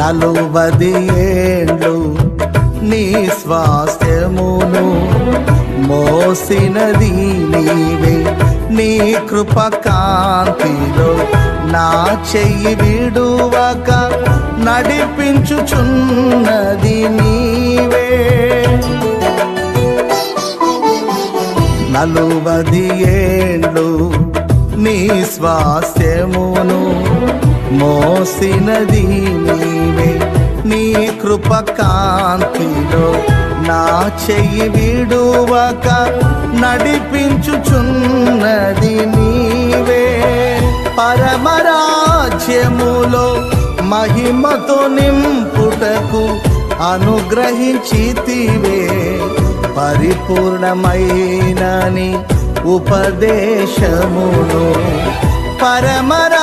40 ఏండ్లు నీ స్వాస్థ్యమును మోసినది నీవే, నీ కృప కాంతిలో నా చెయ్యి విడువక నడిపించుచున్నది నీవే. 40 ఏండ్లు నీ స్వాస్థ్యమును మోసినది నీవే, నీ కృప కాంతిలో నా చెయ్యి విడువక నడిపించుచున్నది నీవే. పరమరాజ్యములో మహిమతో నింపుటకు అనుగ్రహించితివే, పరిపూర్ణమైనని ఉపదేశమును. పరమరాజ్యములో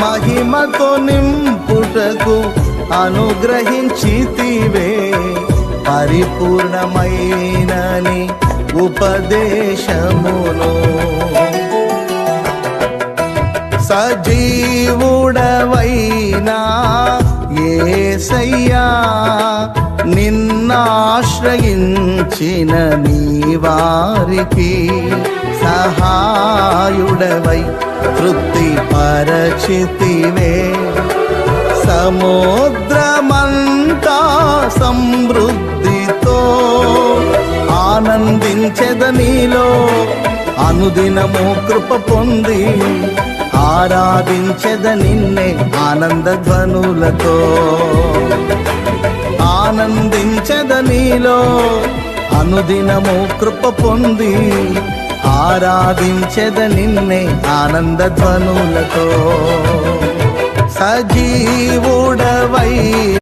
మహిమతో నింపుటకు అనుగ్రహించితివే, పరిపూర్ణమైనని ఉపదేశమును. సజీవుడవైనా యేసయ్యా, నిన్నాశ్రయించిన నీ వారికి సహాయుడవై తృప్తి పరచితివే. సముద్రమంతా సమృద్ధితో ఆనందించెద నీలో, అనుదినము కృప పొంది ఆరాధించెద నిన్నే ఆనంద ధ్వనులతో. ఆనందించెద నీలో, అనుదినము కృప పొంది ఆరాధించెద నిన్నే ఆనంద ధ్వనులతో. సజీవుడవై